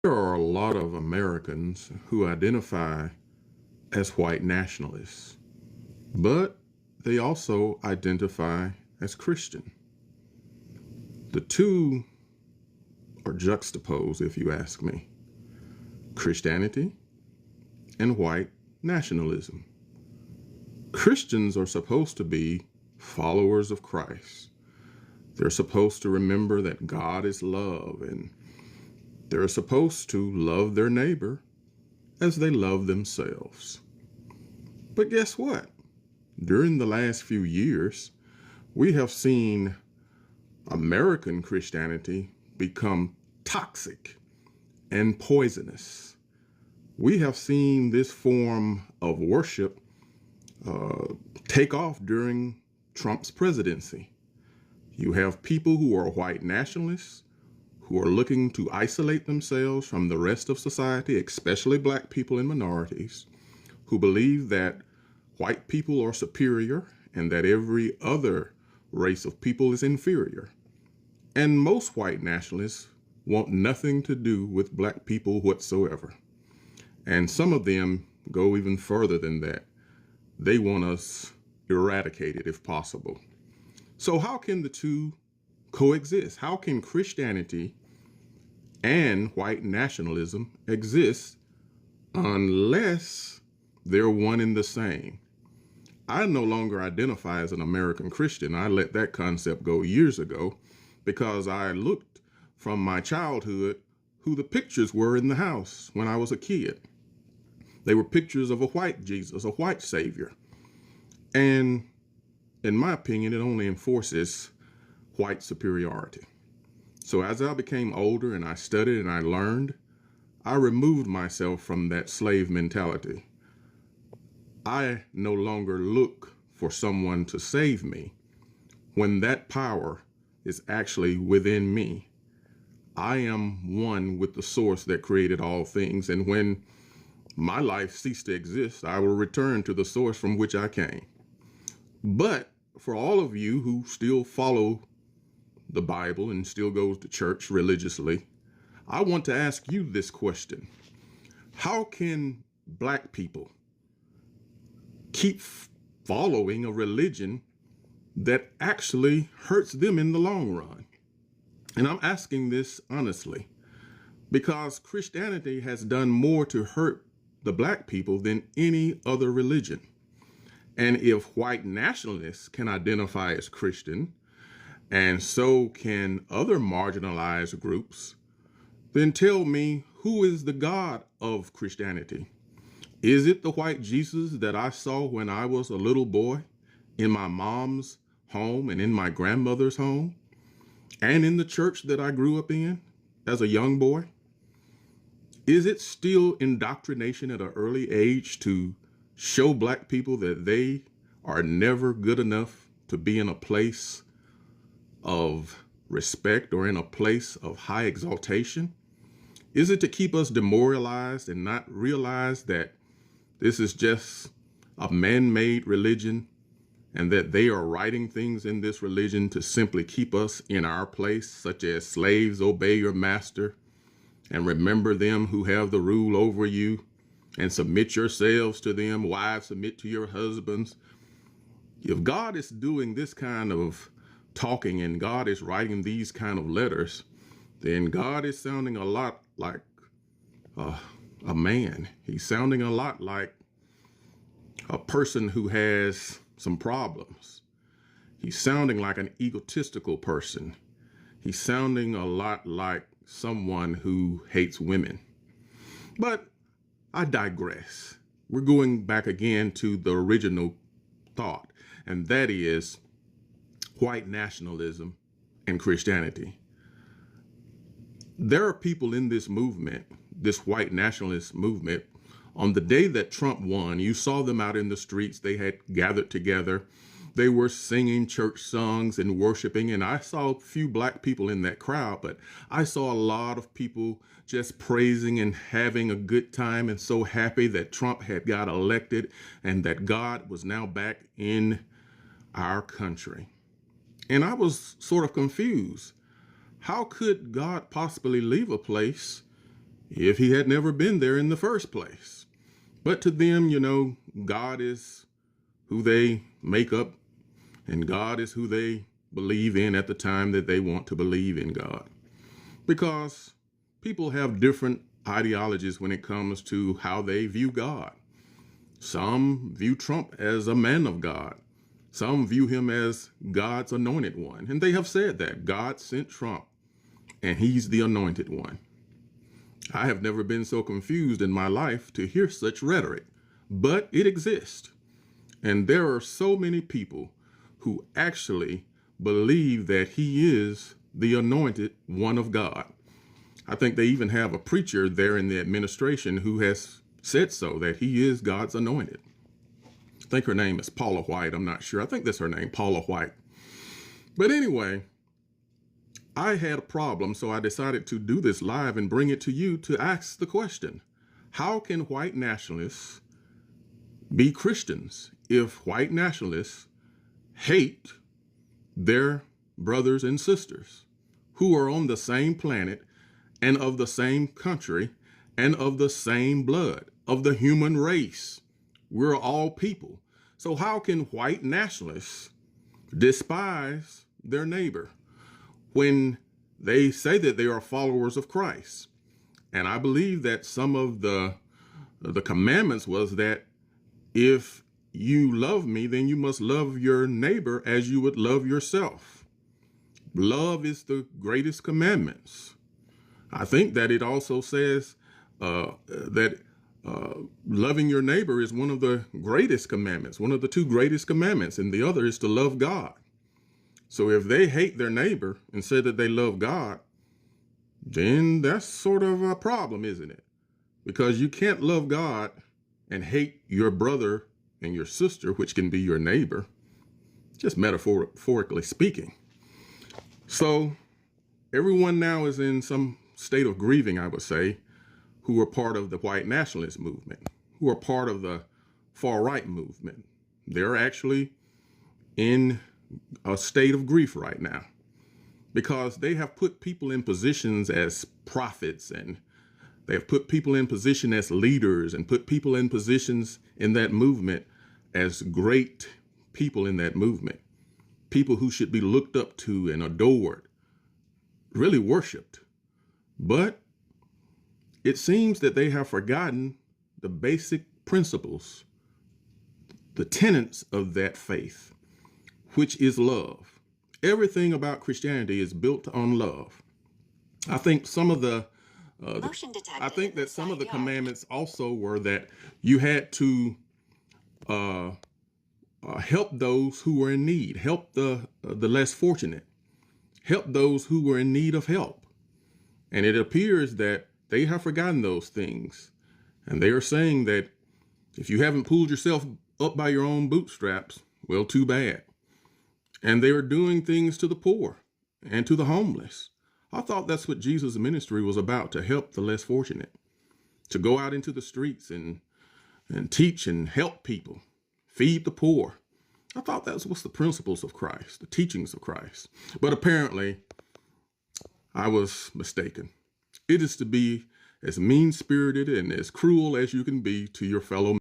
There are a lot of Americans who identify as white nationalists, but they also identify as Christian. The two are juxtaposed, if you ask me. Christianity and white nationalism. Christians are supposed to be followers of Christ. They're supposed to remember that God is love, and they're supposed to love their neighbor as they love themselves. But guess what? During the last few years, we have seen American Christianity become toxic and poisonous. We have seen this form of worship take off during Trump's presidency. You have people who are white nationalists who are looking to isolate themselves from the rest of society, especially black people and minorities, who believe that white people are superior and that every other race of people is inferior. And most white nationalists want nothing to do with black people whatsoever. And some of them go even further than that. They want us eradicated if possible. So how can the two coexist? How can Christianity and white nationalism exist unless they're one and the same? I no longer identify as an American Christian. I let that concept go years ago because I looked from my childhood who the pictures were in the house when I was a kid. They were pictures of a white Jesus, a white Savior. And in my opinion, it only enforces white superiority. So as I became older and I studied and I learned, I removed myself from that slave mentality. I no longer look for someone to save me when that power is actually within me. I am one with the source that created all things, and when my life ceased to exist, I will return to the source from which I came. But for all of you who still follow the Bible and still goes to church religiously, I want to ask you this question. How can black people keep following a religion that actually hurts them in the long run? And I'm asking this honestly, because Christianity has done more to hurt the black people than any other religion. And if white nationalists can identify as Christian, and so can other marginalized groups, then tell me, who is the God of Christianity? Is it the white Jesus that I saw when I was a little boy in my mom's home and in my grandmother's home and in the church that I grew up in as a young boy? Is it still indoctrination at an early age to show black people that they are never good enough to be in a place of respect or in a place of high exaltation? Is it to keep us demoralized and not realize that this is just a man-made religion and that they are writing things in this religion to simply keep us in our place, such as slaves, obey your master and remember them who have the rule over you and submit yourselves to them, wives, submit to your husbands? If God is doing this kind of talking and God is writing these kind of letters, then God is sounding a lot like a man. He's sounding a lot like a person who has some problems. He's sounding like an egotistical person. He's sounding a lot like someone who hates women. But I digress. We're going back again to the original thought, and that is white nationalism and Christianity. There are people in this movement, this white nationalist movement. On the day that Trump won, you saw them out in the streets. They had gathered together. They were singing church songs and worshiping. And I saw a few black people in that crowd, but I saw a lot of people just praising and having a good time and so happy that Trump had got elected and that God was now back in our country. And I was sort of confused. How could God possibly leave a place if he had never been there in the first place. But to them, God is who they make up, and God is who they believe in at the time that they want to believe in God. Because people have different ideologies when it comes to how they view God. Some view Trump as a man of God. Some view him as God's anointed one. And they have said that God sent Trump and he's the anointed one. I have never been so confused in my life to hear such rhetoric, but it exists. And there are so many people who actually believe that he is the anointed one of God. I think they even have a preacher there in the administration who has said so, that he is God's anointed. I think her name is Paula White. I'm not sure. I think that's her name, Paula White. But anyway, I had a problem, so I decided to do this live and bring it to you to ask the question: how can white nationalists be Christians if white nationalists hate their brothers and sisters who are on the same planet and of the same country and of the same blood, of the human race? We're all people. So how can white nationalists despise their neighbor when they say that they are followers of Christ? And I believe that some of the commandments was that if you love me, then you must love your neighbor as you would love yourself. Love is the greatest commandments. I think that it also says that loving your neighbor is one of the greatest commandments, one of the two greatest commandments, and the other is to love God. So if they hate their neighbor and say that they love God, then that's sort of a problem, isn't it? Because you can't love God and hate your brother and your sister, which can be your neighbor, just metaphorically speaking. So everyone now is in some state of grieving, I would say, who are part of the white nationalist movement, who are part of the far right movement. They're actually in a state of grief right now because they have put people in positions as prophets, and they have put people in position as leaders, and put people in positions in that movement as great people in that movement, people who should be looked up to and adored, really worshiped. But it seems that they have forgotten the basic principles, the tenets of that faith, which is love. Everything about Christianity is built on love. I think some of the commandments also were that you had to help those who were in need, help the less fortunate, help those who were in need of help. And it appears that they have forgotten those things. And they are saying that if you haven't pulled yourself up by your own bootstraps, well, too bad. And they are doing things to the poor and to the homeless. I thought that's what Jesus' ministry was about, to help the less fortunate, to go out into the streets and teach and help people, feed the poor. I thought that was the principles of Christ, the teachings of Christ. But apparently, I was mistaken. It is to be as mean-spirited and as cruel as you can be to your fellow man.